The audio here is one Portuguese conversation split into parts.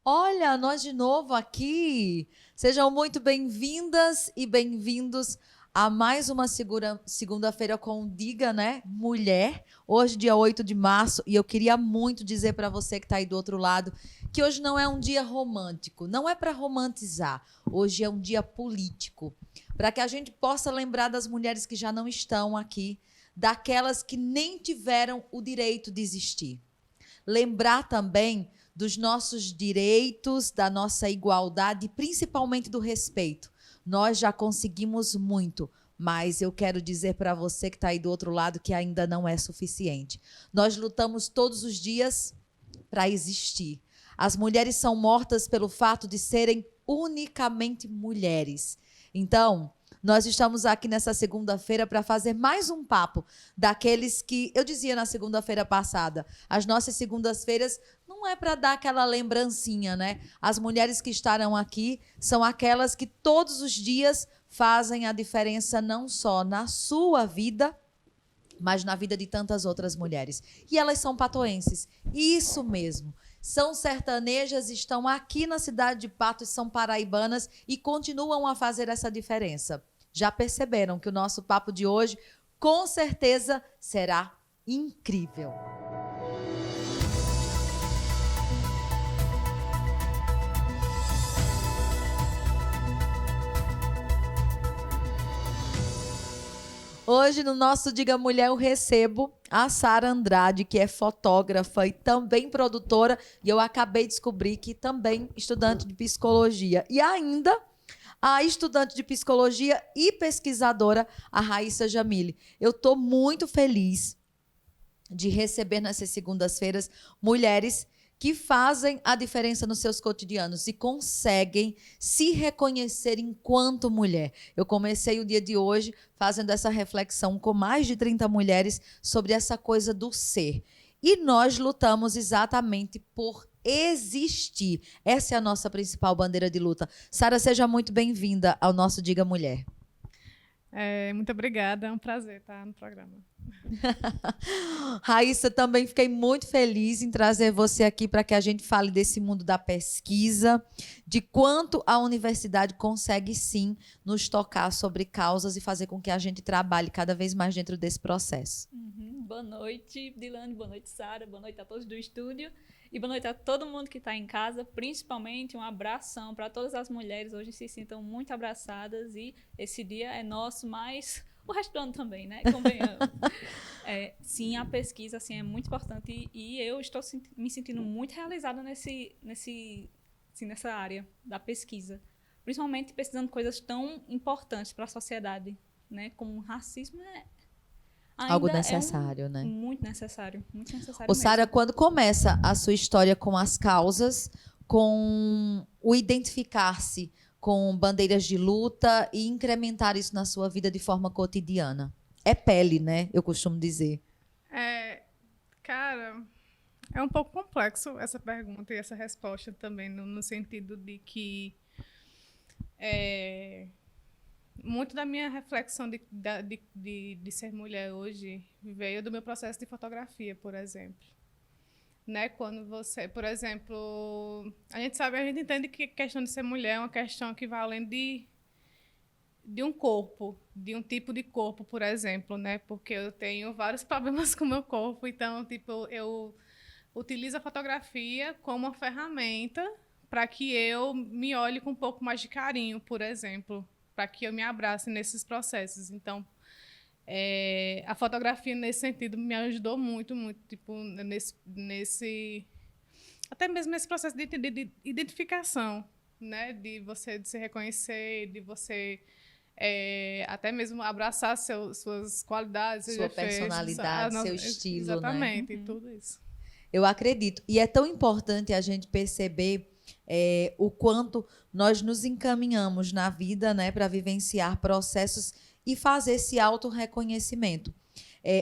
Olha, nós de novo aqui. Sejam muito bem-vindas e bem-vindos a mais uma segunda-feira com Diga, né? Mulher. Hoje, dia 8 de março, e eu queria muito dizer para você que está aí do outro lado que hoje não é um dia romântico, não é para romantizar. Hoje é um dia político, para que a gente possa lembrar das mulheres que já não estão aqui, daquelas que nem tiveram o direito de existir. Lembrar também dos nossos direitos, da nossa igualdade e principalmente do respeito. Nós já conseguimos muito, mas eu quero dizer para você que está aí do outro lado que ainda não é suficiente. Nós lutamos todos os dias para existir. As mulheres são mortas pelo fato de serem unicamente mulheres. Então, nós estamos aqui nessa segunda-feira para fazer mais um papo daqueles que, eu dizia na segunda-feira passada, as nossas segundas-feiras não é para dar aquela lembrancinha, né? As mulheres que estarão aqui são aquelas que todos os dias fazem a diferença não só na sua vida, mas na vida de tantas outras mulheres. E elas são patoenses. Isso mesmo. São sertanejas, estão aqui na cidade de Patos, são paraibanas e continuam a fazer essa diferença. Já perceberam que o nosso papo de hoje, com certeza, será incrível. Hoje, no nosso Diga Mulher, eu recebo a Sara Andrade, que é fotógrafa e também produtora, e eu acabei de descobrir que também estudante de psicologia. E ainda a estudante de psicologia e pesquisadora, a Raíssa Jamile. Eu estou muito feliz de receber nessas segundas-feiras mulheres que fazem a diferença nos seus cotidianos e conseguem se reconhecer enquanto mulher. Eu comecei o dia de hoje fazendo essa reflexão com mais de 30 mulheres sobre essa coisa do ser. E nós lutamos exatamente por existir. Essa é a nossa principal bandeira de luta. Sara, seja muito bem-vinda ao nosso Diga Mulher. Muito obrigada, é um prazer estar no programa. Raíssa, também fiquei muito feliz em trazer você aqui para que a gente fale desse mundo da pesquisa, de quanto a universidade consegue sim nos tocar sobre causas e fazer com que a gente trabalhe cada vez mais dentro desse processo. Boa noite, Dilane, boa noite, Sara, boa noite a todos do estúdio e boa noite a todo mundo que está em casa, principalmente um abração para todas as mulheres, hoje se sintam muito abraçadas e esse dia é nosso, mas o resto do ano também, né? Convenhamos. Sim, a pesquisa assim, é muito importante e eu estou me sentindo muito realizada nessa área da pesquisa, principalmente pesquisando coisas tão importantes para a sociedade, né? Como o racismo Algo necessário, né? Muito necessário Ô, Sara, quando começa a sua história com as causas, com o identificar-se com bandeiras de luta e incrementar isso na sua vida de forma cotidiana? É pele, né? Eu costumo dizer. Cara, é um pouco complexo essa pergunta e essa resposta também, no sentido de que muito da minha reflexão de ser mulher hoje veio do meu processo de fotografia, por exemplo. Né? Quando você, por exemplo, a gente entende que a questão de ser mulher é uma questão que vai além de um corpo, de um tipo de corpo, por exemplo, né? Porque eu tenho vários problemas com o meu corpo, então, tipo, eu utilizo a fotografia como uma ferramenta para que eu me olhe com um pouco mais de carinho, por exemplo, para que eu me abrace nesses processos. Então, a fotografia, nesse sentido, me ajudou muito, muito, tipo, até mesmo nesse processo de identificação, né? De você se reconhecer, de você até mesmo abraçar suas qualidades, sua personalidade, seu estilo, exatamente, né? Tudo isso. Eu acredito. E é tão importante a gente perceber o quanto nós nos encaminhamos na vida, né, para vivenciar processos e fazer esse autorreconhecimento.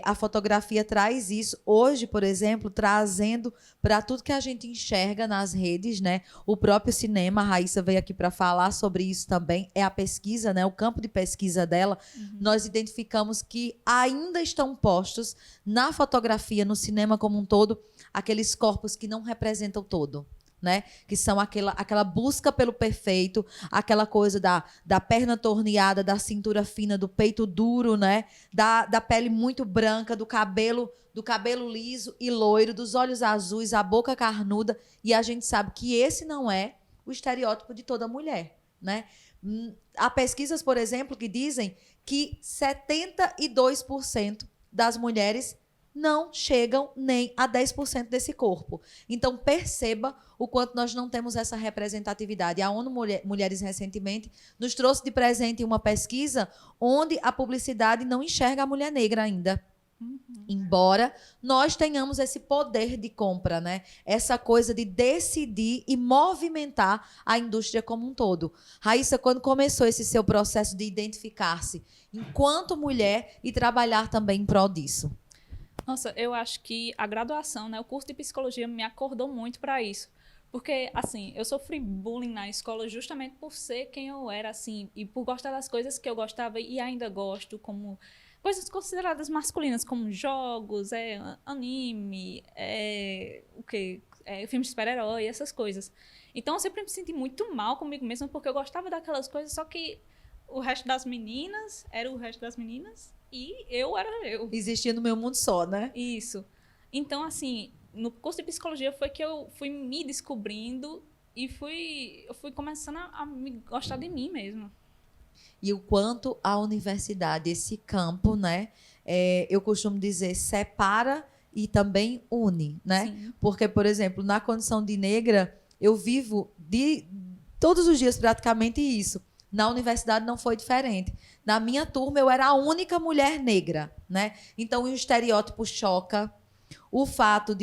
A fotografia traz isso. Hoje, por exemplo, trazendo para tudo que a gente enxerga nas redes, né? O próprio cinema, a Raíssa veio aqui para falar sobre isso também. É a pesquisa, né? O campo de pesquisa dela. Nós identificamos que ainda estão postos na fotografia, no cinema como um todo, aqueles corpos que não representam o todo. né? Que são aquela busca pelo perfeito, aquela coisa da perna torneada, da cintura fina, do peito duro, né? Da pele muito branca, do cabelo liso e loiro, dos olhos azuis, a boca carnuda. E a gente sabe que esse não é o estereótipo de toda mulher, né? Há pesquisas, por exemplo, que dizem que 72% das mulheres não chegam nem a 10% desse corpo. Então, perceba o quanto nós não temos essa representatividade. A ONU Mulheres, recentemente, nos trouxe de presente uma pesquisa onde a publicidade não enxerga a mulher negra ainda. Embora nós tenhamos esse poder de compra, né? Essa coisa de decidir e movimentar a indústria como um todo. Raíssa, quando começou esse seu processo de identificar-se enquanto mulher e trabalhar também em prol disso? Nossa, eu acho que a graduação, né, o curso de psicologia me acordou muito para isso. Porque, assim, eu sofri bullying na escola justamente por ser quem eu era, assim, e por gostar das coisas que eu gostava e ainda gosto, como coisas consideradas masculinas, como jogos, anime, filmes de super-herói, essas coisas. Então, eu sempre me senti muito mal comigo mesma, porque eu gostava daquelas coisas, só que o resto das meninas era o resto das meninas e eu era eu. Existia no meu mundo só, né? Isso. Então, assim, no curso de psicologia foi que eu fui me descobrindo e eu fui começando a me gostar de mim mesma. E o quanto a universidade, esse campo, né? Eu costumo dizer, separa e também une, né? Sim. Porque, por exemplo, na condição de negra, eu vivo todos os dias praticamente isso. Na universidade não foi diferente. Na minha turma, eu era a única mulher negra, né? Então, o estereótipo choca. O fato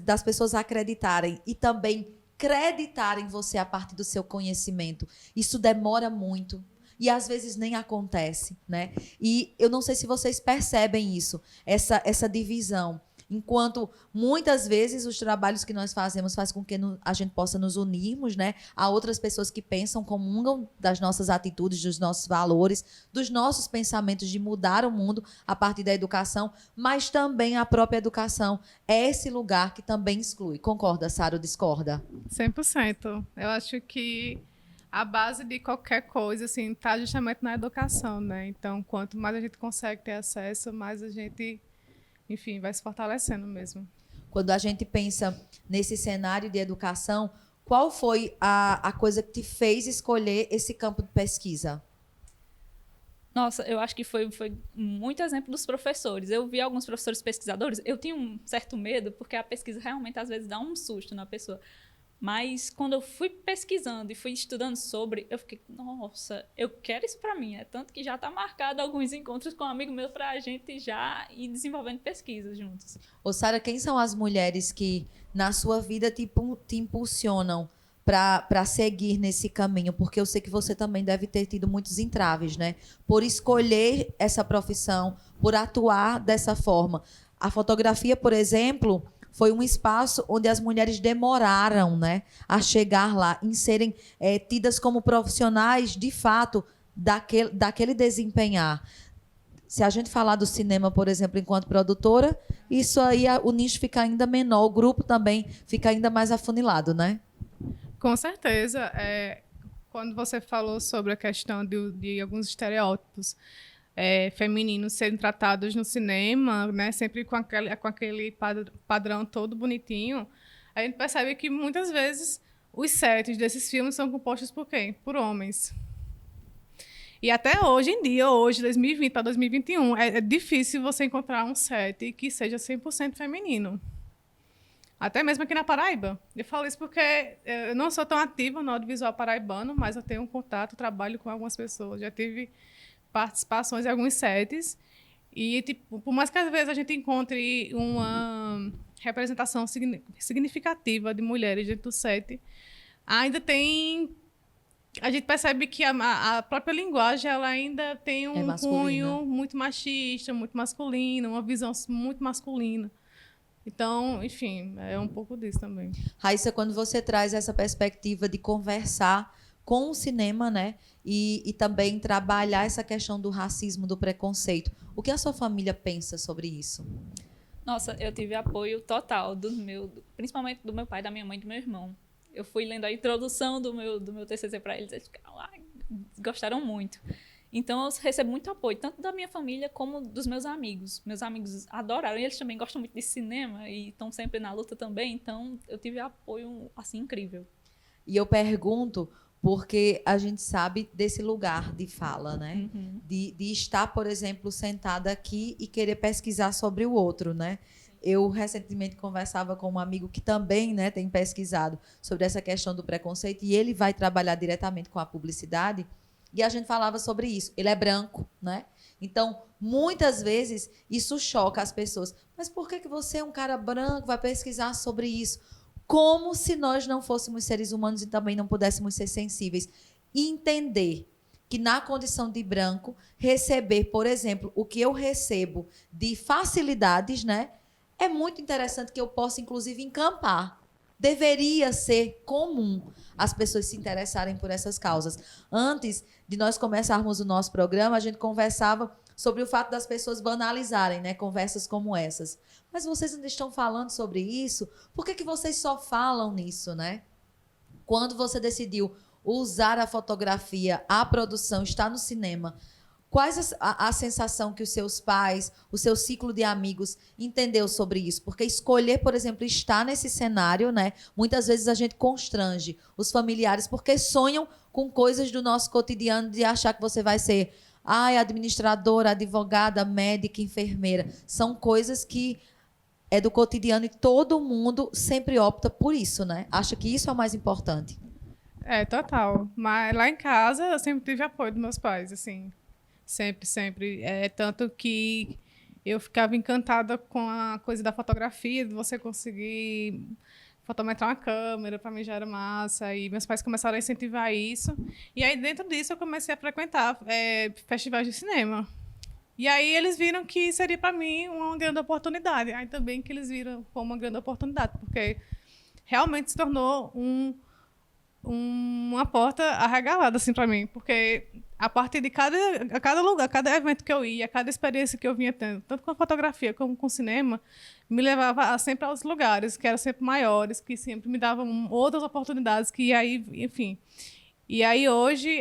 das pessoas acreditarem e também creditarem você a partir do seu conhecimento. Isso demora muito. E às vezes nem acontece, né? E eu não sei se vocês percebem isso, essa divisão. Enquanto muitas vezes os trabalhos que nós fazemos faz com que a gente possa nos unirmos, né, a outras pessoas que pensam, comungam das nossas atitudes, dos nossos valores, dos nossos pensamentos de mudar o mundo a partir da educação, mas também a própria educação é esse lugar que também exclui. Concorda, Sara, ou discorda? 100%. Eu acho que a base de qualquer coisa, assim, está justamente na educação, né? Então, quanto mais a gente consegue ter acesso, mais a gente, enfim, vai se fortalecendo mesmo. Quando a gente pensa nesse cenário de educação, qual foi a coisa que te fez escolher esse campo de pesquisa? Nossa, eu acho que foi muito exemplo dos professores. Eu vi alguns professores pesquisadores, eu tinha um certo medo, porque a pesquisa realmente às vezes dá um susto na pessoa. Mas quando eu fui pesquisando e fui estudando sobre, eu fiquei, nossa, eu quero isso para mim. Tanto que já está marcado alguns encontros com um amigo meu para a gente já ir desenvolvendo pesquisas juntos. Ô, Sara, quem são as mulheres que na sua vida te impulsionam para seguir nesse caminho? Porque eu sei que você também deve ter tido muitos entraves, né? Por escolher essa profissão, por atuar dessa forma. A fotografia, por exemplo, foi um espaço onde as mulheres demoraram, né, a chegar lá, em serem tidas como profissionais, de fato, daquele desempenhar. Se a gente falar do cinema, por exemplo, enquanto produtora, isso aí, o nicho fica ainda menor, o grupo também fica ainda mais afunilado, né? Com certeza. Quando você falou sobre a questão de alguns estereótipos femininos serem tratados no cinema, né, sempre com aquele padrão todo bonitinho, a gente percebe que muitas vezes os sets desses filmes são compostos por quem? Por homens. E até hoje em dia, 2020 para 2021, é difícil você encontrar um set que seja 100% feminino. Até mesmo aqui na Paraíba. Eu falo isso porque eu não sou tão ativa no audiovisual paraibano, mas eu tenho um contato, trabalho com algumas pessoas. Já tive participações em alguns sets e, tipo, por mais que às vezes a gente encontre uma representação significativa de mulheres dentro do set, ainda tem... A gente percebe que a própria linguagem ela ainda tem um cunho muito machista, muito masculino, uma visão muito masculina. Então, enfim, é um pouco disso também. Raíssa, quando você traz essa perspectiva de conversar com o cinema, né, e também trabalhar essa questão do racismo, do preconceito, o que a sua família pensa sobre isso? Nossa, eu tive apoio total principalmente do meu pai, da minha mãe e do meu irmão. Eu fui lendo a introdução do meu TCC para eles, eles ficaram lá, gostaram muito. Então, eu recebo muito apoio, tanto da minha família como dos meus amigos. Meus amigos adoraram, e eles também gostam muito de cinema e estão sempre na luta também. Então, eu tive apoio, assim, incrível. E eu pergunto porque a gente sabe desse lugar de fala, né? Uhum. De estar, por exemplo, sentada aqui e querer pesquisar sobre o outro, né? Eu recentemente conversava com um amigo que também, né, tem pesquisado sobre essa questão do preconceito e ele vai trabalhar diretamente com a publicidade e a gente falava sobre isso. Ele é branco, né? Então, muitas vezes, isso choca as pessoas. Mas por que você é um cara branco, vai pesquisar sobre isso? Como se nós não fôssemos seres humanos e também não pudéssemos ser sensíveis. E entender que na condição de branco, receber, por exemplo, o que eu recebo de facilidades, né? É muito interessante que eu possa, inclusive, encampar. Deveria ser comum as pessoas se interessarem por essas causas. Antes de nós começarmos o nosso programa, a gente conversava sobre o fato das pessoas banalizarem, né, conversas como essas. Mas vocês ainda estão falando sobre isso? Por que vocês só falam nisso, né? Quando você decidiu usar a fotografia, a produção, estar no cinema, quais a sensação que os seus pais, o seu ciclo de amigos entendeu sobre isso? Porque escolher, por exemplo, estar nesse cenário, né? Muitas vezes a gente constrange os familiares porque sonham com coisas do nosso cotidiano de achar que você vai ser administradora, advogada, médica, enfermeira. São coisas que é do cotidiano e todo mundo sempre opta por isso, né? Acha que isso é o mais importante. É, total. Mas lá em casa eu sempre tive apoio dos meus pais, assim. Sempre, sempre. Tanto que eu ficava encantada com a coisa da fotografia, de você conseguir fotometrar uma câmera, para mim já era massa. E meus pais começaram a incentivar isso. E aí, dentro disso, eu comecei a frequentar festivais de cinema. E aí, eles viram que seria, para mim, uma grande oportunidade. Aí também que eles viram como uma grande oportunidade, porque realmente se tornou uma porta arregalada, assim, para mim. Porque a partir de cada lugar, cada evento que eu ia, cada experiência que eu vinha tendo, tanto com a fotografia como com o cinema, me levava sempre aos lugares que eram sempre maiores, que sempre me davam outras oportunidades, que aí, enfim. E aí hoje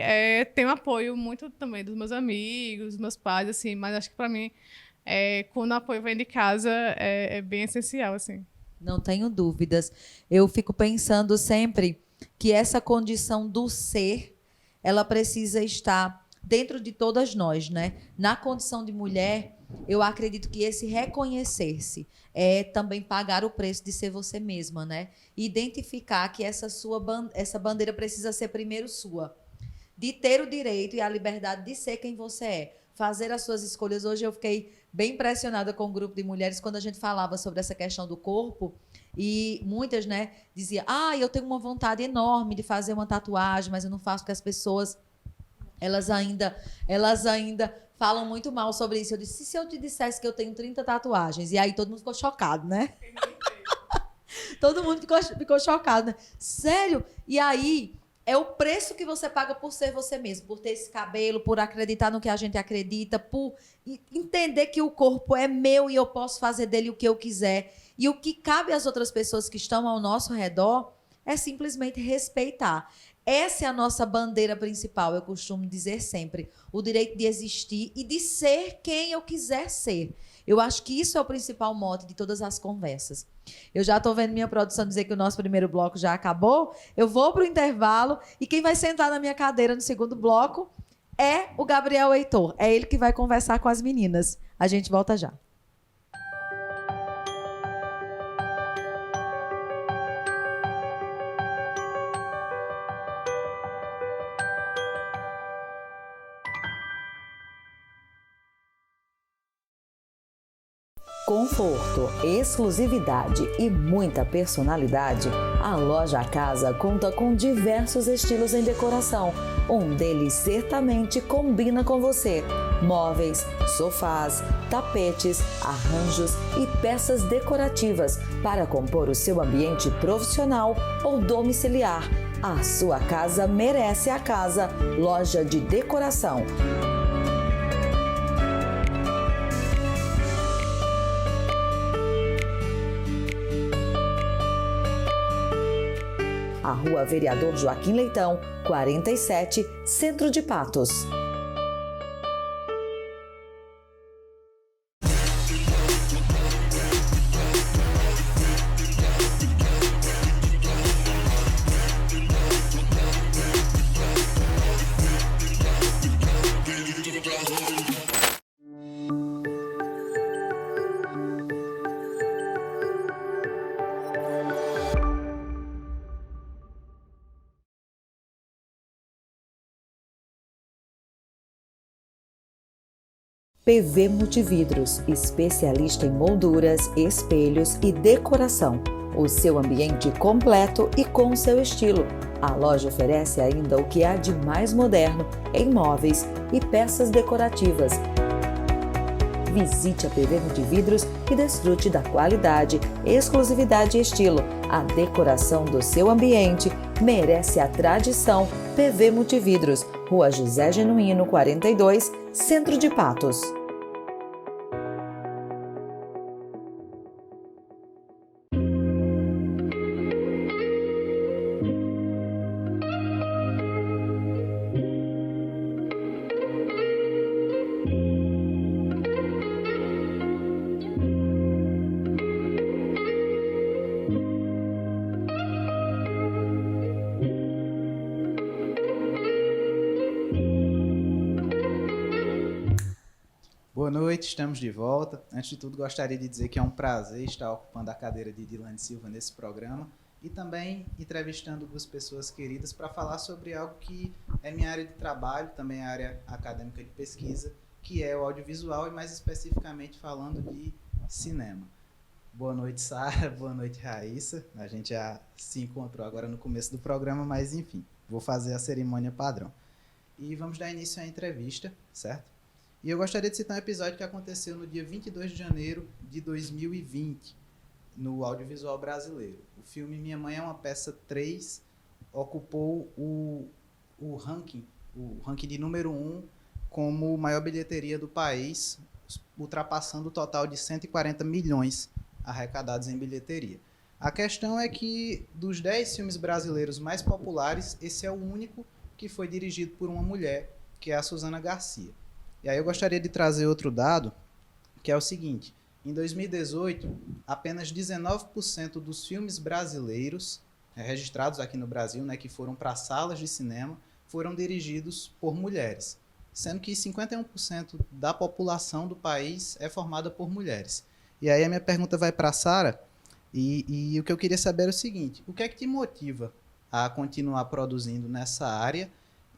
tenho apoio muito também dos meus amigos, dos meus pais, assim, mas acho que para mim, quando o apoio vem de casa, é bem essencial, assim. Não tenho dúvidas. Eu fico pensando sempre que essa condição do ser, ela precisa estar dentro de todas nós, né? Na condição de mulher, eu acredito que esse reconhecer-se é também pagar o preço de ser você mesma, né? Identificar que essa bandeira precisa ser primeiro sua. De ter o direito e a liberdade de ser quem você é. Fazer as suas escolhas. Hoje eu fiquei bem impressionada com um grupo de mulheres quando a gente falava sobre essa questão do corpo. E muitas, né, diziam, eu tenho uma vontade enorme de fazer uma tatuagem, mas eu não faço porque as pessoas, elas ainda falam muito mal sobre isso. Eu disse, se eu te dissesse que eu tenho 30 tatuagens? E aí todo mundo ficou chocado, né? Todo mundo ficou chocado, né? Sério? E aí é o preço que você paga por ser você mesmo, por ter esse cabelo, por acreditar no que a gente acredita, por entender que o corpo é meu e eu posso fazer dele o que eu quiser. E o que cabe às outras pessoas que estão ao nosso redor é simplesmente respeitar. Essa é a nossa bandeira principal, eu costumo dizer sempre. O direito de existir e de ser quem eu quiser ser. Eu acho que isso é o principal mote de todas as conversas. Eu já estou vendo minha produção dizer que o nosso primeiro bloco já acabou. Eu vou para o intervalo e quem vai sentar na minha cadeira no segundo bloco é o Gabriel Heitor. É ele que vai conversar com as meninas. A gente volta já. Conforto, exclusividade e muita personalidade, a Loja Casa conta com diversos estilos em decoração. Um deles certamente combina com você. Móveis, sofás, tapetes, arranjos e peças decorativas para compor o seu ambiente profissional ou domiciliar. A sua casa merece a casa. Loja de Decoração. a Rua Vereador Joaquim Leitão, 47, Centro de Patos. PV Multividros, especialista em molduras, espelhos e decoração. O seu ambiente completo e com seu estilo. A loja oferece ainda o que há de mais moderno em móveis e peças decorativas. Visite a PV Multividros e desfrute da qualidade, exclusividade e estilo. A decoração do seu ambiente merece a tradição. PV Multividros, Rua José Genuíno, 42, Centro de Patos. Boa noite, estamos de volta. Antes de tudo, gostaria de dizer que é um prazer estar ocupando a cadeira de Dilane Silva nesse programa e também entrevistando duas pessoas queridas para falar sobre algo que é minha área de trabalho, também a área acadêmica de pesquisa, que é o audiovisual e mais especificamente falando de cinema. Boa noite, Sara. Boa noite, Raíssa. A gente já se encontrou agora no começo do programa, mas enfim, vou fazer a cerimônia padrão. E vamos dar início à entrevista, certo? E eu gostaria de citar um episódio que aconteceu no dia 22 de janeiro de 2020, no audiovisual brasileiro. O filme Minha Mãe é uma Peça 3 ocupou o ranking de número 1 como maior bilheteria do país, ultrapassando o total de 140 milhões arrecadados em bilheteria. A questão é que, dos 10 filmes brasileiros mais populares, esse é o único que foi dirigido por uma mulher, que é a Suzana Garcia. E aí eu gostaria de trazer outro dado, que é o seguinte: em 2018, apenas 19% dos filmes brasileiros registrados aqui no Brasil, né, que foram para salas de cinema, foram dirigidos por mulheres, sendo que 51% da população do país é formada por mulheres. E aí a minha pergunta vai para a Sara, e o que eu queria saber é o seguinte: o que é que te motiva a continuar produzindo nessa área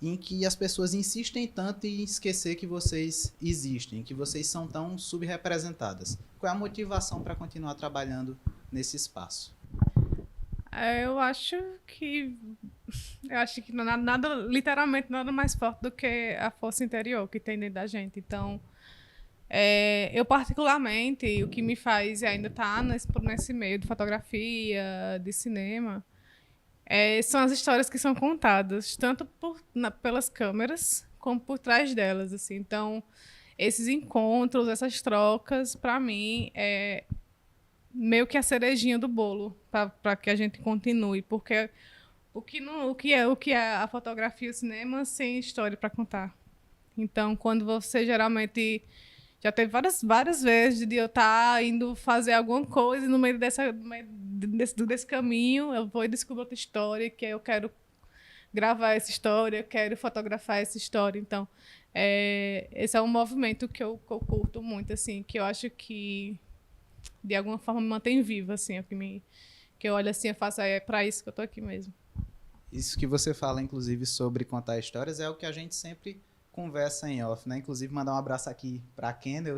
em que as pessoas insistem tanto em esquecer que vocês existem, que vocês são tão subrepresentadas? Qual é a motivação para continuar trabalhando nesse espaço? Eu acho que literalmente nada mais forte do que a força interior que tem dentro da gente. Então, eu particularmente, o que me faz ainda estar nesse meio de fotografia, de cinema, são as histórias que são contadas, tanto pelas câmeras, como por trás delas, assim. Então, esses encontros, essas trocas, para mim, é meio que a cerejinha do bolo, para que a gente continue. Porque o que é a fotografia e o cinema sem história para contar? Então, quando você geralmente... Já teve várias vezes de eu estar indo fazer alguma coisa e no meio desse caminho eu vou e descubro outra história, que eu quero gravar essa história, eu quero fotografar essa história. Então, esse é um movimento que eu curto muito, assim, que eu acho que de alguma forma me mantém viva, assim, que eu olho assim e faço, é para isso que eu tô aqui mesmo. Isso que você fala, inclusive, sobre contar histórias é o que a gente sempre conversa em off, né? Inclusive, mandar um abraço aqui para Kendall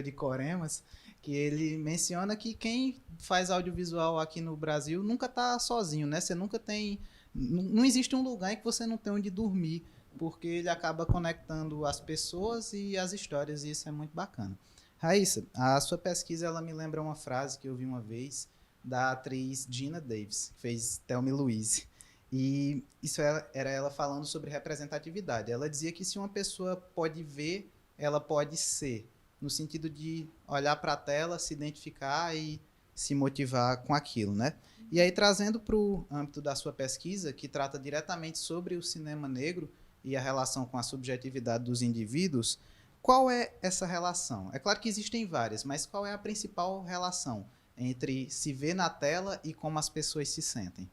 de Coremas, que ele menciona que quem faz audiovisual aqui no Brasil nunca está sozinho, né? Você nunca tem... Não existe um lugar em que você não tem onde dormir, porque ele acaba conectando as pessoas e as histórias, e isso é muito bacana. Raíssa, a sua pesquisa, ela me lembra uma frase que eu vi uma vez da atriz Geena Davis, que fez Thelma e Louise. E isso era ela falando sobre representatividade. Ela dizia que se uma pessoa pode ver, ela pode ser, no sentido de olhar para a tela, se identificar e se motivar com aquilo, né? E aí, trazendo para o âmbito da sua pesquisa, que trata diretamente sobre o cinema negro e a relação com a subjetividade dos indivíduos, qual é essa relação? É claro que existem várias, mas qual é a principal relação entre se ver na tela e como as pessoas se sentem?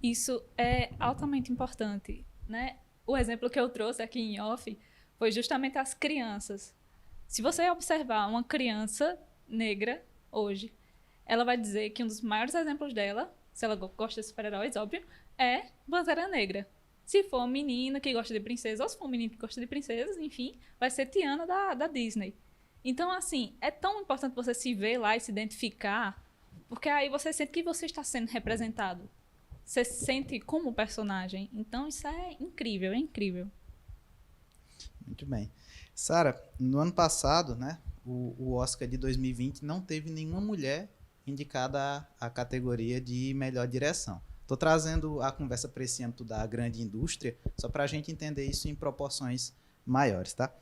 Isso é altamente importante, né? O exemplo que eu trouxe aqui em off foi justamente as crianças. Se você observar uma criança negra hoje, ela vai dizer que um dos maiores exemplos dela, se ela gosta de super-heróis, óbvio, é Pantera Negra. Se for uma menina que gosta de princesas, ou se for um menino que gosta de princesas, enfim, vai ser Tiana da Disney. Então, assim, é tão importante você se ver lá e se identificar, porque aí você sente que você está sendo representado. Você se sente como personagem. Então, isso é incrível, é incrível. Muito bem. Sara, no ano passado, né, o Oscar de 2020 não teve nenhuma mulher indicada à categoria de melhor direção. Estou trazendo a conversa para esse âmbito da grande indústria, só para a gente entender isso em proporções maiores, tá?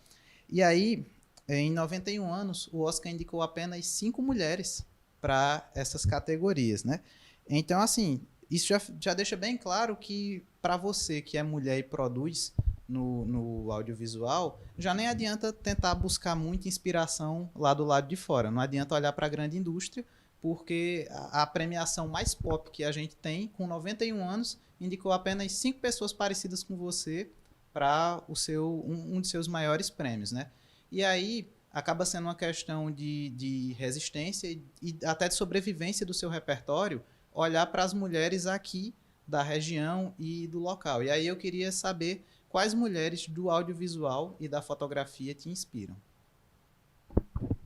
E aí, em 91 anos, o Oscar indicou apenas 5 mulheres para essas categorias, né? Então, assim, isso já deixa bem claro que para você que é mulher e produz no audiovisual, já nem adianta tentar buscar muita inspiração lá do lado de fora. Não adianta olhar para a grande indústria, porque a premiação mais pop que a gente tem, com 91 anos, indicou apenas 5 pessoas parecidas com você para um dos seus maiores prêmios, né? E aí acaba sendo uma questão de resistência e até de sobrevivência do seu repertório, olhar para as mulheres aqui da região e do local. E aí eu queria saber quais mulheres do audiovisual e da fotografia te inspiram.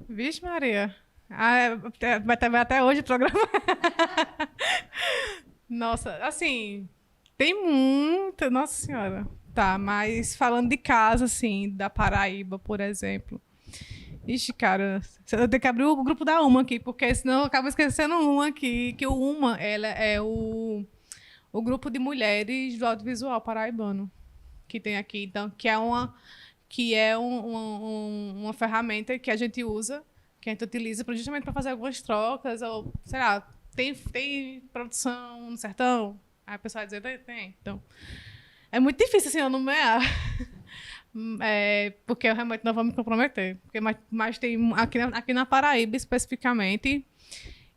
Vixe, Maria. Vai até hoje o programa. Nossa, assim, tem muita, nossa senhora. Tá, mas falando de casa, assim, da Paraíba, por exemplo. Ixi, cara, eu tenho que abrir o grupo da UMA aqui, porque senão eu acabo esquecendo uma aqui, que o UMA, ela é o grupo de mulheres do audiovisual paraibano que tem aqui. Então, que é uma ferramenta que a gente usa, que a gente utiliza justamente para fazer algumas trocas, ou, sei lá, tem produção no sertão? Aí a pessoa vai dizer, tem. Então, é muito difícil, assim, eu nomear. Porque eu realmente não vou me comprometer. Mas tem, aqui na Paraíba, especificamente,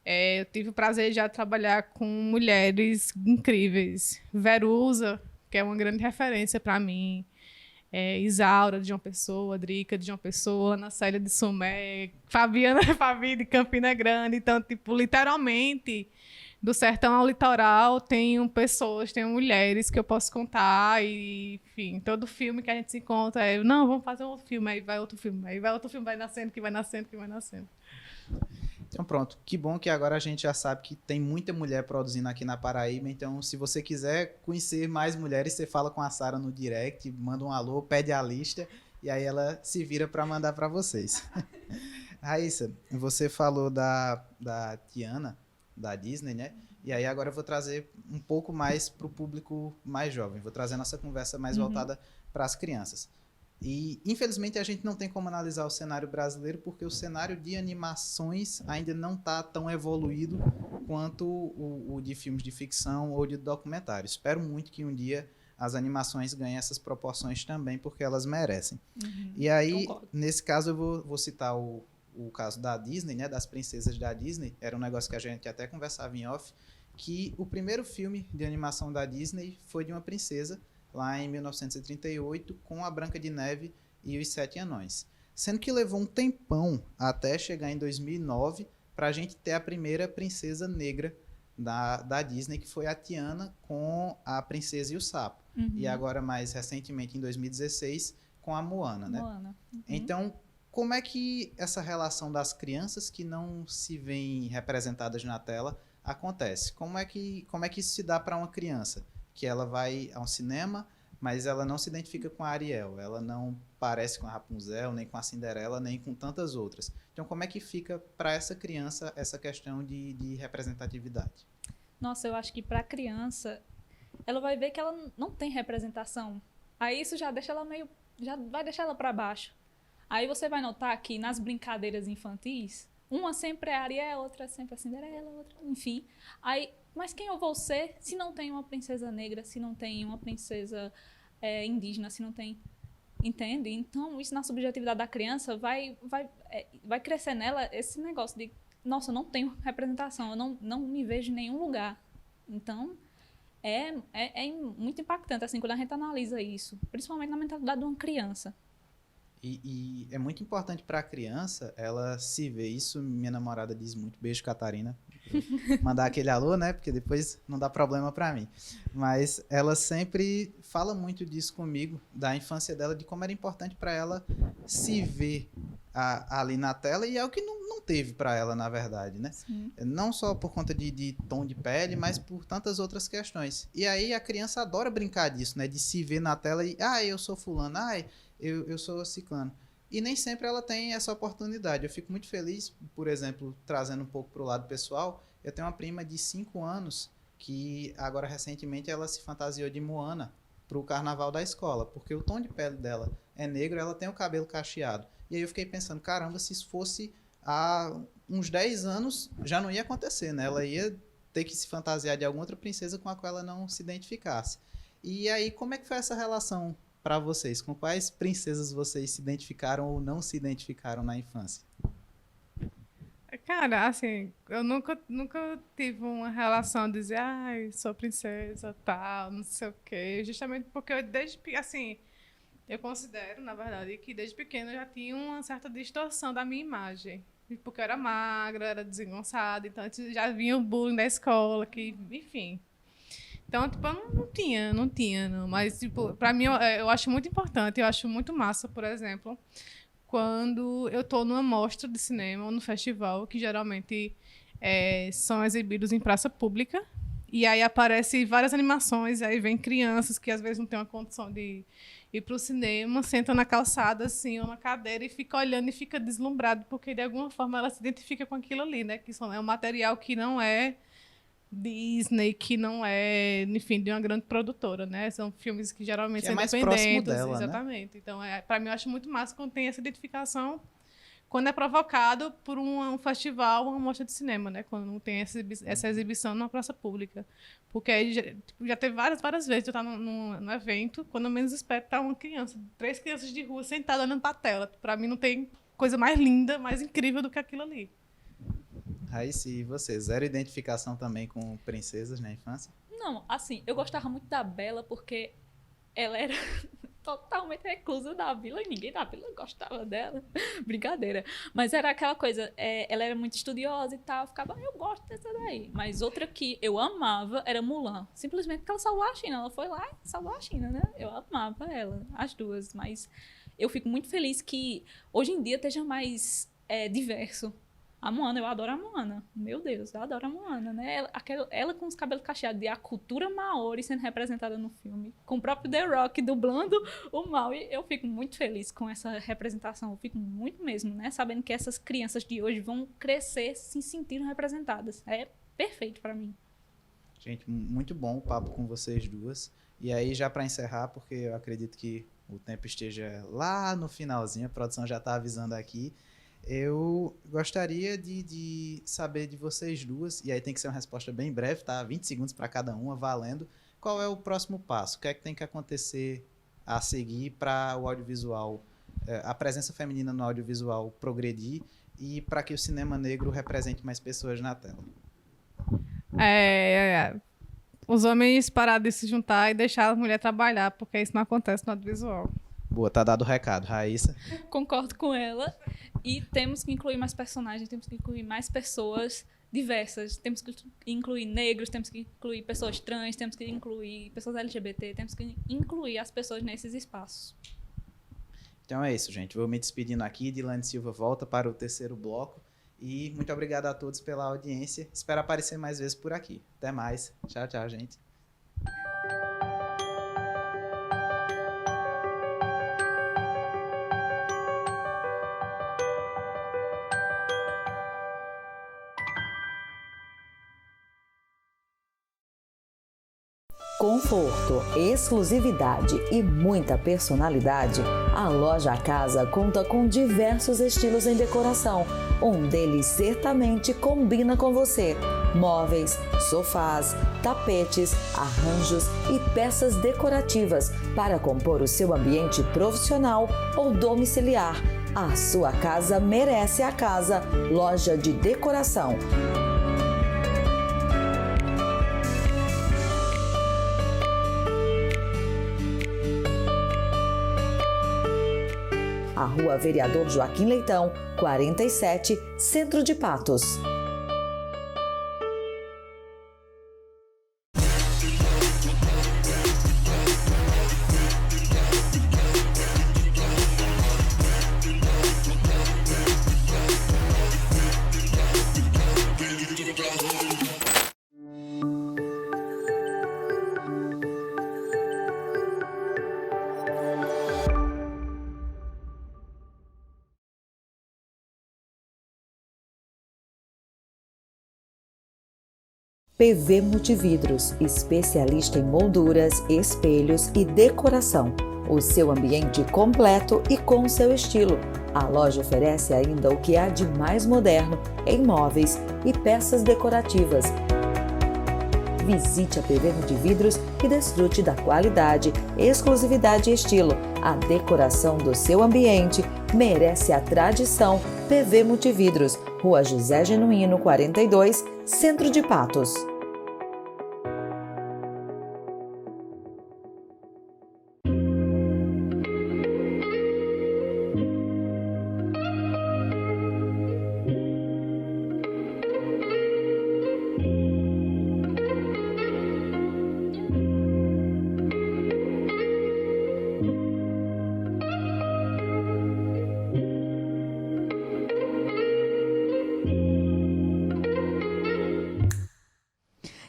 eu tive o prazer de já trabalhar com mulheres incríveis. Verusa, que é uma grande referência para mim. Isaura de João Pessoa, Drica de João Pessoa, Ana Célia de Sumé, Fabi de Campina Grande. Então, tipo, literalmente, do sertão ao litoral, tenho mulheres que eu posso contar. E, enfim, todo filme que a gente se encontra não, vamos fazer um outro filme, aí vai outro filme, vai nascendo, que vai nascendo. Então pronto, que bom que agora a gente já sabe que tem muita mulher produzindo aqui na Paraíba, então se você quiser conhecer mais mulheres, você fala com a Sara no direct, manda um alô, pede a lista e aí ela se vira para mandar para vocês. Raíssa, você falou da Tiana, da Disney, né? E aí agora eu vou trazer um pouco mais para o público mais jovem, vou trazer a nossa conversa mais voltada para as crianças. E, infelizmente, a gente não tem como analisar o cenário brasileiro porque o cenário de animações ainda não está tão evoluído quanto o de filmes de ficção ou de documentário. Espero muito que um dia as animações ganhem essas proporções também, porque elas merecem. E aí, Concordo. nesse caso, eu vou citar o caso da Disney, né, das princesas da Disney. Era um negócio que a gente até conversava em off, que o primeiro filme de animação da Disney foi de uma princesa, lá em 1938, com a Branca de Neve e os Sete Anões. Sendo que levou um tempão até chegar em 2009 para a gente ter a primeira princesa negra da Disney, que foi a Tiana com a Princesa e o Sapo. E agora, mais recentemente, em 2016, com a Moana, né? Moana. Então, como é que essa relação das crianças que não se veem representadas na tela acontece? Como é que isso se dá para uma criança? Que ela vai ao cinema, mas ela não se identifica com a Ariel, ela não parece com a Rapunzel, nem com a Cinderela, nem com tantas outras. Então, como é que fica para essa criança essa questão de representatividade? Nossa, eu acho que para a criança, ela vai ver que ela não tem representação. Aí isso já vai deixar ela para baixo. Aí você vai notar que nas brincadeiras infantis, Uma sempre é a Ariel, outra sempre a Cinderela, outra, enfim. Aí, mas quem eu vou ser se não tem uma princesa negra, se não tem uma princesa indígena, se não tem... Entende? Então, isso na subjetividade da criança vai crescer nela esse negócio de, nossa, eu não tenho representação, eu não me vejo em nenhum lugar. Então, é muito impactante, assim, quando a gente analisa isso, principalmente na mentalidade de uma criança. E é muito importante para a criança ela se ver. Isso minha namorada diz muito. Beijo, Catarina. Vou mandar aquele alô, né? Porque depois não dá problema para mim. Mas ela sempre fala muito disso comigo, da infância dela, de como era importante para ela se ver ali na tela, e é o que não teve para ela, na verdade, né? Sim. Não só por conta de tom de pele, mas por tantas outras questões. E aí a criança adora brincar disso, né? De se ver na tela e, eu sou fulano, eu sou ciclano. E nem sempre ela tem essa oportunidade. Eu fico muito feliz, por exemplo, trazendo um pouco para o lado pessoal, eu tenho uma prima de 5 anos que agora recentemente ela se fantasiou de Moana para o carnaval da escola, porque o tom de pele dela é negro, ela tem o cabelo cacheado. E aí eu fiquei pensando, caramba, se isso fosse há uns 10 anos, já não ia acontecer, né? Ela ia ter que se fantasiar de alguma outra princesa com a qual ela não se identificasse. E aí, como é que foi essa relação para vocês? Com quais princesas vocês se identificaram ou não se identificaram na infância? Cara, assim, eu nunca tive uma relação de dizer, sou princesa, tal, não sei o quê. Justamente porque assim, eu considero, na verdade, que desde pequena eu já tinha uma certa distorção da minha imagem. Porque eu era magra, era desengonçada, então já vinha o bullying da escola, que, enfim. Então, tipo, eu não tinha, não. Mas, tipo, pra mim, eu acho muito importante, eu acho muito massa, por exemplo, quando eu tô numa mostra de cinema ou no festival, que geralmente são exibidos em praça pública, e aí aparecem várias animações, aí vem crianças que às vezes não têm uma condição de ir para o cinema, sentam na calçada, assim, ou na cadeira, e fica olhando e fica deslumbrado, porque de alguma forma ela se identifica com aquilo ali, né? Que é um material que não é Disney, que não é, enfim, de uma grande produtora, né? São filmes que geralmente Que é são mais próximo independentes, dela, né? exatamente. Então, para mim, eu acho muito massa quando tem essa identificação, quando é provocado por um festival, uma mostra de cinema, né? Quando tem essa exibição numa praça pública. Porque aí já teve várias vezes eu estar no evento, quando eu menos espero, tá uma criança, 3 crianças de rua sentadas olhando para a tela. Para mim não tem coisa mais linda, mais incrível do que aquilo ali. Raíssa, e você? Zero identificação também com princesas na infância? Não, assim, eu gostava muito da Bela porque ela era totalmente reclusa da vila e ninguém da vila gostava dela. Brincadeira. Mas era aquela coisa, ela era muito estudiosa e tal, ficava, eu gosto dessa daí. Mas outra que eu amava era Mulan. Simplesmente porque ela salvou a China. Ela foi lá e salvou a China, né? Eu amava ela, as duas. Mas eu fico muito feliz que hoje em dia esteja mais diverso. A Moana, eu adoro a Moana. Meu Deus, eu adoro a Moana, né? Ela com os cabelos cacheados e a cultura maori sendo representada no filme. Com o próprio The Rock dublando o Maui. Eu fico muito feliz com essa representação. Eu fico muito mesmo, né? Sabendo que essas crianças de hoje vão crescer se sentindo representadas. É perfeito pra mim. Gente, muito bom o papo com vocês duas. E aí, já para encerrar, porque eu acredito que o tempo esteja lá no finalzinho, a produção já está avisando aqui. Eu gostaria de saber de vocês duas, e aí tem que ser uma resposta bem breve, tá? 20 segundos para cada uma, valendo. Qual é o próximo passo? O que é que tem que acontecer a seguir para o audiovisual, a presença feminina no audiovisual progredir e para que o cinema negro represente mais pessoas na tela? Os homens pararam de se juntar e deixar a mulher trabalhar, porque isso não acontece no audiovisual. Boa, tá dado o recado. Raíssa? Concordo com ela. E temos que incluir mais personagens, temos que incluir mais pessoas diversas. Temos que incluir negros, temos que incluir pessoas trans, temos que incluir pessoas LGBT, temos que incluir as pessoas nesses espaços. Então é isso, gente. Vou me despedindo aqui. Dilane Silva volta para o terceiro bloco. E muito obrigado a todos pela audiência. Espero aparecer mais vezes por aqui. Até mais. Tchau, tchau, gente. Conforto, exclusividade e muita personalidade, a Loja Casa conta com diversos estilos em decoração. Um deles certamente combina com você. Móveis, sofás, tapetes, arranjos e peças decorativas para compor o seu ambiente profissional ou domiciliar. A sua casa merece a casa. Loja de decoração. A Rua Vereador Joaquim Leitão, 47, Centro de Patos. PV Multividros, especialista em molduras, espelhos e decoração. O seu ambiente completo e com seu estilo. A loja oferece ainda o que há de mais moderno em móveis e peças decorativas. Visite a PV Multividros e desfrute da qualidade, exclusividade e estilo. A decoração do seu ambiente merece a tradição. PV Multividros, Rua José Genuíno, 42, Centro de Patos.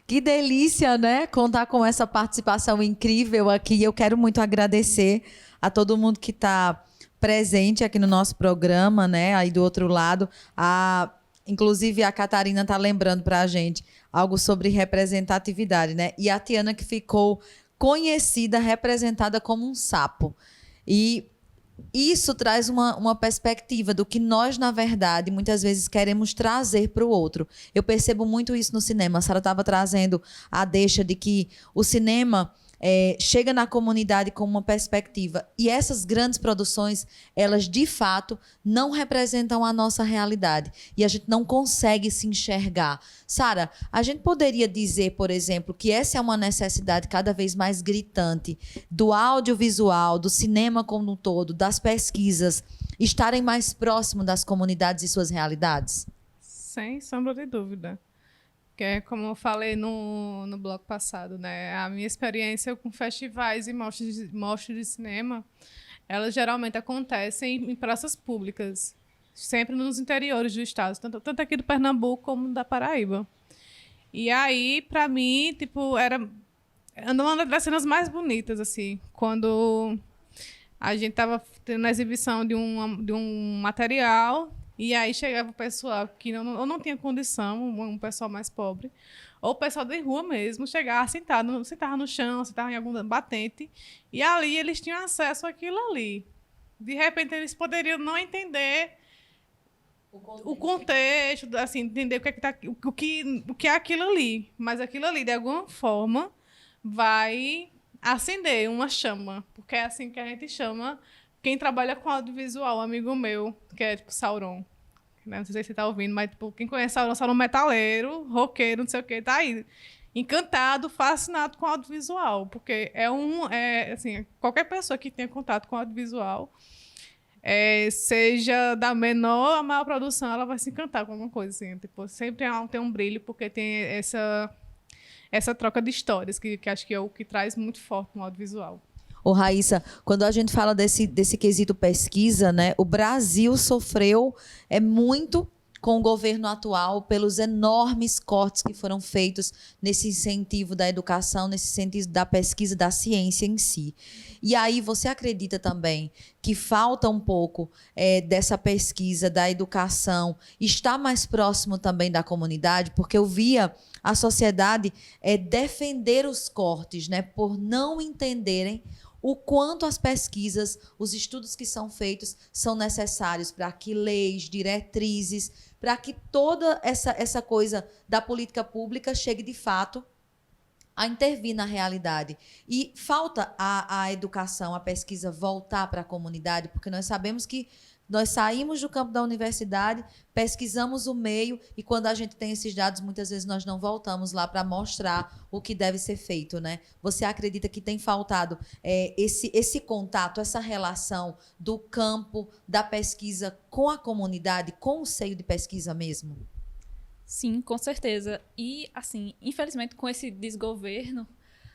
Que delícia, né? Contar com essa participação incrível aqui. Eu quero muito agradecer a todo mundo que está presente aqui no nosso programa, né? Aí do outro lado, inclusive a Catarina está lembrando para a gente algo sobre representatividade, né? E a Tiana que ficou conhecida, representada como um sapo. E isso traz uma perspectiva do que nós, na verdade, muitas vezes queremos trazer para o outro. Eu percebo muito isso no cinema. A Sara estava trazendo a deixa de que o cinema chega na comunidade com uma perspectiva. E essas grandes produções, elas, de fato, não representam a nossa realidade. E a gente não consegue se enxergar. Sara, a gente poderia dizer, por exemplo, que essa é uma necessidade cada vez mais gritante do audiovisual, do cinema como um todo, das pesquisas, estarem mais próximos das comunidades e suas realidades? Sem sombra de dúvida. Que é como eu falei no bloco passado, né? A minha experiência com festivais e mostras de cinema, elas geralmente acontecem em praças públicas, sempre nos interiores do estado, tanto aqui do Pernambuco como da Paraíba. E aí, para mim, tipo, era uma das cenas mais bonitas, assim, quando a gente estava tendo a exibição de um material. E aí chegava o pessoal que não tinha condição, um pessoal mais pobre, ou o pessoal de rua mesmo, chegava sentava no chão, sentava em algum batente, e ali eles tinham acesso àquilo ali. De repente, eles poderiam não entender o contexto, assim, entender o que é aquilo ali, mas aquilo ali, de alguma forma, vai acender uma chama, porque é assim que a gente chama quem trabalha com audiovisual, um amigo meu, que é tipo Sauron. Não sei se você está ouvindo, mas tipo, quem conhece Sauron metaleiro, roqueiro, não sei o quê, tá aí encantado, fascinado com audiovisual, porque assim, qualquer pessoa que tenha contato com audiovisual, seja da menor a maior produção, ela vai se encantar com alguma coisa assim, tipo, sempre tem um brilho, porque tem essa troca de histórias, que acho que é o que traz muito forte no audiovisual. Ô, Raíssa, quando a gente fala desse quesito pesquisa, né, o Brasil sofreu muito com o governo atual, pelos enormes cortes que foram feitos nesse incentivo da educação, nesse incentivo da pesquisa, da ciência em si. E aí você acredita também que falta um pouco dessa pesquisa, da educação, está mais próximo também da comunidade? Porque eu via a sociedade defender os cortes, né, por não entenderem o quanto as pesquisas, os estudos que são feitos são necessários para que leis, diretrizes, para que toda essa coisa da política pública chegue de fato a intervir na realidade. E falta a educação, a pesquisa voltar para a comunidade, porque nós sabemos que nós saímos do campo da universidade, pesquisamos o meio e quando a gente tem esses dados, muitas vezes nós não voltamos lá para mostrar o que deve ser feito, né? Você acredita que tem faltado esse contato, essa relação do campo, da pesquisa com a comunidade, com o seio de pesquisa mesmo? Sim, com certeza. E, assim, infelizmente, com esse desgoverno,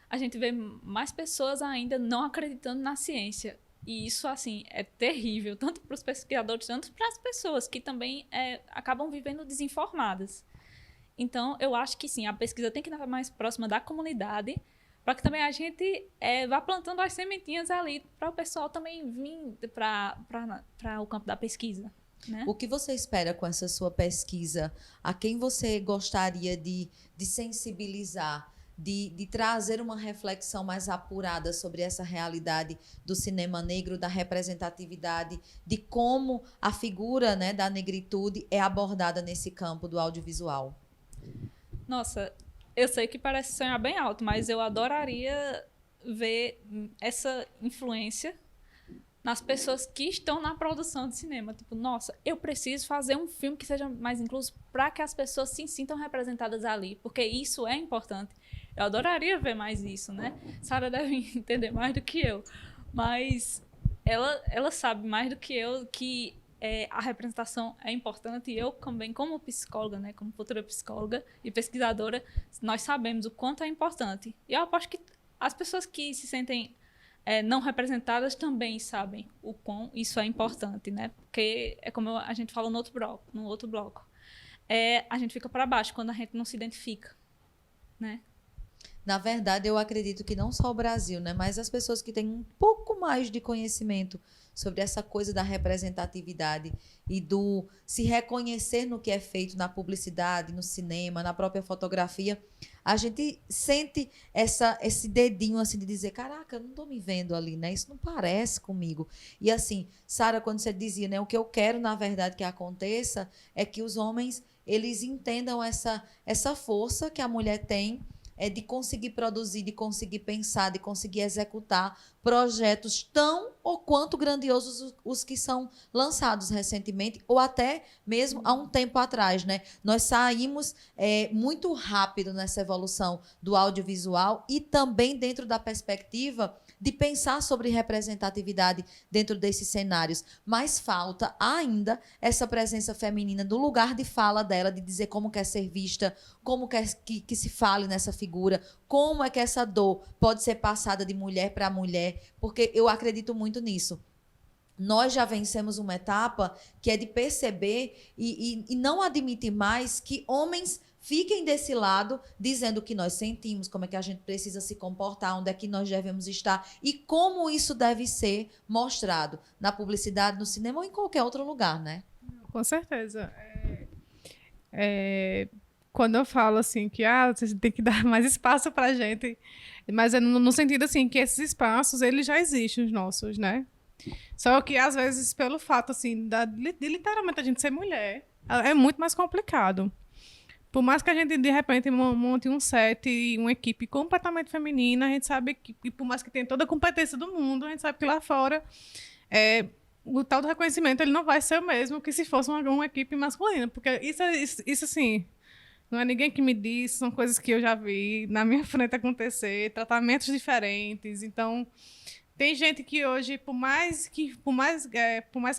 a gente vê mais pessoas ainda não acreditando na ciência. E isso, assim, é terrível, tanto para os pesquisadores, tanto para as pessoas que também acabam vivendo desinformadas. Então, eu acho que, sim, a pesquisa tem que estar mais próxima da comunidade, para que também a gente vá plantando as sementinhas ali, para o pessoal também vir para o campo da pesquisa. Né? O que você espera com essa sua pesquisa? A quem você gostaria de sensibilizar, de trazer uma reflexão mais apurada sobre essa realidade do cinema negro, da representatividade, de como a figura, né, da negritude é abordada nesse campo do audiovisual? Nossa, eu sei que parece sonhar bem alto, mas eu adoraria ver essa influência nas pessoas que estão na produção de cinema. Tipo, nossa, eu preciso fazer um filme que seja mais incluso para que as pessoas se sintam representadas ali, porque isso é importante. Eu adoraria ver mais isso, né? Sara deve entender mais do que eu, mas ela sabe mais do que eu que a representação é importante, e eu também, como psicóloga, né, como futura psicóloga e pesquisadora, nós sabemos o quanto é importante. E eu aposto que as pessoas que se sentem não representadas também sabem o quão isso é importante, né? Porque é como a gente falou no outro bloco. A gente fica para baixo quando a gente não se identifica, né? Na verdade, eu acredito que não só o Brasil, né, mas as pessoas que têm um pouco mais de conhecimento sobre essa coisa da representatividade e do se reconhecer no que é feito na publicidade, no cinema, na própria fotografia, a gente sente esse dedinho assim de dizer, caraca, eu não estou me vendo ali, né? Isso não parece comigo. E assim, Sara, quando você dizia, né, o que eu quero, na verdade, que aconteça é que os homens, eles entendam essa força que a mulher tem, de conseguir produzir, de conseguir pensar, de conseguir executar projetos tão ou quanto grandiosos os que são lançados recentemente ou até mesmo há um tempo atrás, né? Nós saímos muito rápido nessa evolução do audiovisual e também dentro da perspectiva de pensar sobre representatividade dentro desses cenários, mas falta ainda essa presença feminina do lugar de fala dela, de dizer como quer ser vista, como quer que se fale nessa figura, como é que essa dor pode ser passada de mulher para mulher, porque eu acredito muito nisso. Nós já vencemos uma etapa que é de perceber e não admitir mais que homens fiquem desse lado dizendo o que nós sentimos, como é que a gente precisa se comportar, onde é que nós devemos estar e como isso deve ser mostrado na publicidade, no cinema ou em qualquer outro lugar, né? Com certeza. Quando eu falo assim que você tem que dar mais espaço pra gente, mas é no sentido assim que esses espaços, eles já existem, os nossos, né? Só que às vezes pelo fato assim de literalmente a gente ser mulher, é muito mais complicado. Por mais que a gente, de repente, monte um set e uma equipe completamente feminina, a gente sabe que, e por mais que tenha toda a competência do mundo, a gente sabe que lá fora o tal do reconhecimento ele não vai ser o mesmo que se fosse uma equipe masculina. Porque isso assim, não é ninguém que me diz, são coisas que eu já vi na minha frente acontecer, tratamentos diferentes. Então, tem gente que hoje, por mais que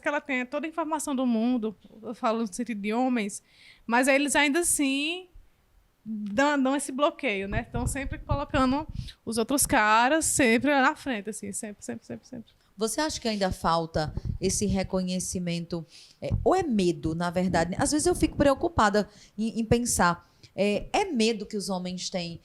ela tenha toda a informação do mundo, eu falo no sentido de homens, mas eles ainda assim dão esse bloqueio, né? Estão sempre colocando os outros caras sempre na frente, assim, sempre. Você acha que ainda falta esse reconhecimento? Ou é medo, na verdade? Às vezes eu fico preocupada em pensar. É medo que os homens têm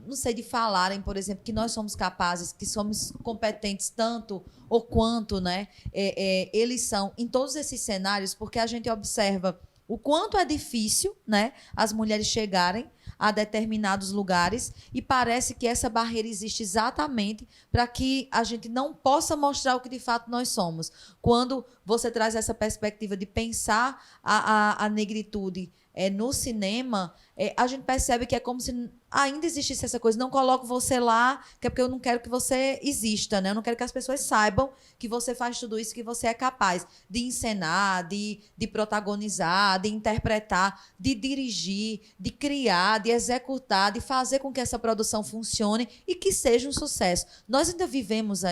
não sei, de falarem, por exemplo, que nós somos capazes, que somos competentes tanto ou quanto, né? Eles são em todos esses cenários, porque a gente observa o quanto é difícil, né, as mulheres chegarem a determinados lugares e parece que essa barreira existe exatamente para que a gente não possa mostrar o que de fato nós somos. Quando você traz essa perspectiva de pensar a negritude no cinema, a gente percebe que é como se ainda existisse essa coisa. Não coloco você lá, que é porque eu não quero que você exista, né? Eu não quero que as pessoas saibam que você faz tudo isso, que você é capaz de encenar, de protagonizar, de interpretar, de dirigir, de criar, de executar, de fazer com que essa produção funcione e que seja um sucesso. Nós ainda vivemos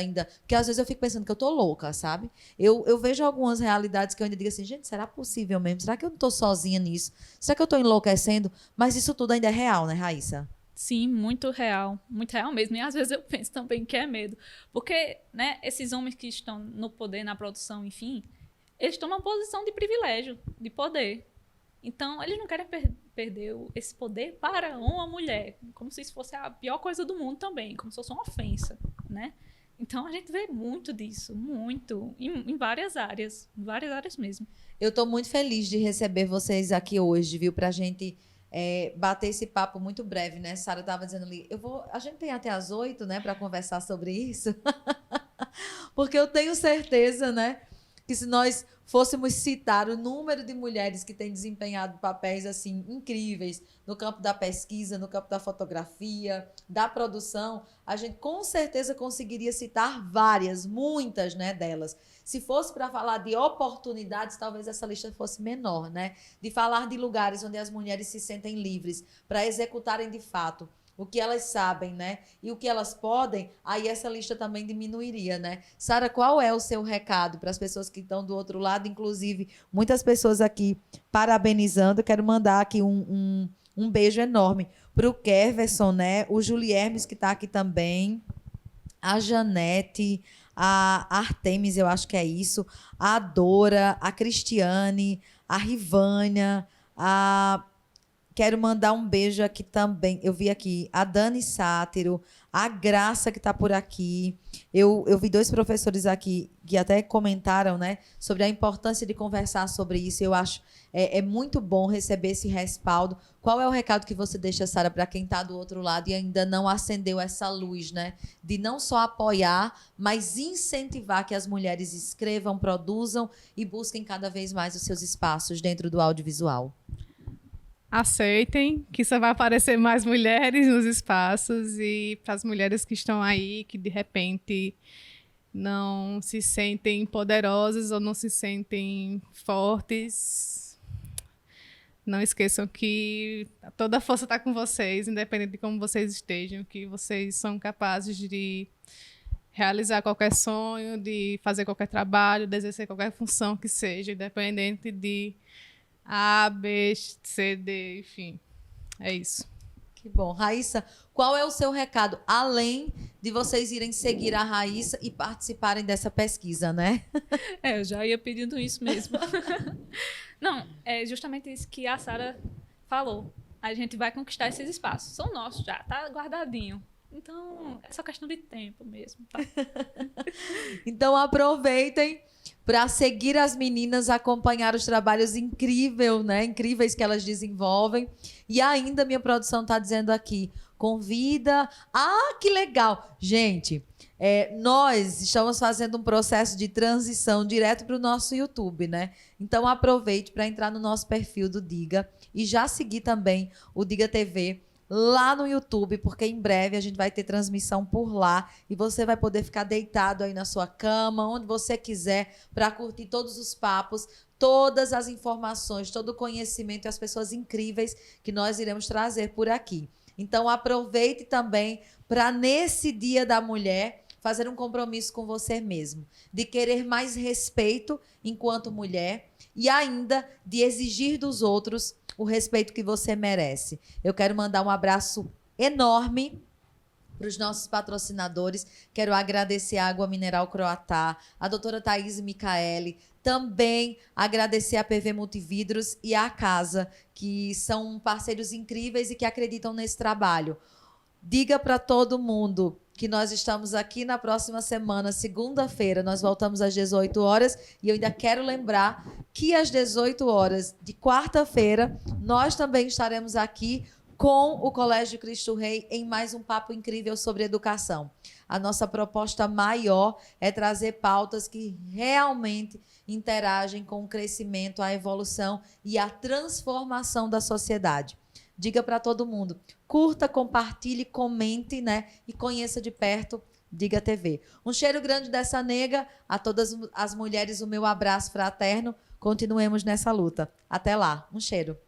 porque às vezes eu fico pensando que eu tô louca, sabe? Eu vejo algumas realidades que eu ainda digo assim, gente, será possível mesmo? Será que eu não tô sozinha nisso? Será que eu tô enlouquecendo? Mas isso tudo ainda é real, né, Raíssa? Sim, muito real mesmo. E às vezes eu penso também que é medo. Porque, né, esses homens que estão no poder, na produção, enfim, eles tomam uma posição de privilégio, de poder. Então, eles não querem perder esse poder para uma mulher, como se isso fosse a pior coisa do mundo também, como se fosse uma ofensa, né? Então, a gente vê muito disso, muito, em várias áreas mesmo. Eu estou muito feliz de receber vocês aqui hoje, viu, pra gente bater esse papo muito breve, né? Sara estava dizendo ali, a gente tem até as 8, né, para conversar sobre isso, porque eu tenho certeza, né, que se nós fôssemos citar o número de mulheres que têm desempenhado papéis assim incríveis no campo da pesquisa, no campo da fotografia, da produção, a gente com certeza conseguiria citar muitas, né, delas. Se fosse para falar de oportunidades, talvez essa lista fosse menor, né? De falar de lugares onde as mulheres se sentem livres para executarem de fato o que elas sabem, né? E o que elas podem, aí essa lista também diminuiria, né? Sara, qual é o seu recado para as pessoas que estão do outro lado? Inclusive, muitas pessoas aqui parabenizando. Eu quero mandar aqui um beijo enorme para o Keverson, né? O Juliermes, que está aqui também. A Janete, a Artemis, eu acho que é isso. A Dora, a Cristiane, a Rivânia, Quero mandar um beijo aqui também. Eu vi aqui a Dani Sátiro, a Graça que está por aqui. Eu vi 2 professores aqui que até comentaram, né, sobre a importância de conversar sobre isso. Eu acho muito bom receber esse respaldo. Qual é o recado que você deixa, Sara, para quem está do outro lado e ainda não acendeu essa luz, né, de não só apoiar, mas incentivar que as mulheres escrevam, produzam e busquem cada vez mais os seus espaços dentro do audiovisual? Aceitem que só vai aparecer mais mulheres nos espaços, e para as mulheres que estão aí, que de repente não se sentem poderosas ou não se sentem fortes, não esqueçam que toda a força está com vocês, independente de como vocês estejam, que vocês são capazes de realizar qualquer sonho, de fazer qualquer trabalho, de exercer qualquer função que seja, independente de A, B, C, D, enfim. É isso. Que bom. Raíssa, qual é o seu recado? Além de vocês irem seguir a Raíssa e participarem dessa pesquisa, né? Eu já ia pedindo isso mesmo. Não, é justamente isso que a Sara falou. A gente vai conquistar esses espaços. São nossos já, tá guardadinho. Então, é só questão de tempo mesmo, tá? Então, aproveitem para seguir as meninas, acompanhar os trabalhos incríveis que elas desenvolvem. E ainda minha produção está dizendo aqui, convida... Ah, que legal! Gente, nós estamos fazendo um processo de transição direto para o nosso YouTube, né? Então, aproveite para entrar no nosso perfil do Diga e já seguir também o Diga TV lá no YouTube, porque em breve a gente vai ter transmissão por lá e você vai poder ficar deitado aí na sua cama, onde você quiser, para curtir todos os papos, todas as informações, todo o conhecimento e as pessoas incríveis que nós iremos trazer por aqui. Então aproveite também para, nesse Dia da Mulher, fazer um compromisso com você mesmo, de querer mais respeito enquanto mulher e ainda de exigir dos outros o respeito que você merece. Eu quero mandar um abraço enorme para os nossos patrocinadores. Quero agradecer a Água Mineral Croatá, a doutora Thaís Micaeli, também agradecer a PV Multividros e a Casa, que são parceiros incríveis e que acreditam nesse trabalho. Diga para todo mundo que nós estamos aqui na próxima semana, segunda-feira, nós voltamos às 18 horas e eu ainda quero lembrar que às 18 horas de quarta-feira nós também estaremos aqui com o Colégio Cristo Rei em mais um papo incrível sobre educação. A nossa proposta maior é trazer pautas que realmente interagem com o crescimento, a evolução e a transformação da sociedade. Diga para todo mundo, curta, compartilhe, comente, né? E conheça de perto Diga TV. Um cheiro grande dessa nega, a todas as mulheres o meu abraço fraterno. Continuemos nessa luta. Até lá, um cheiro.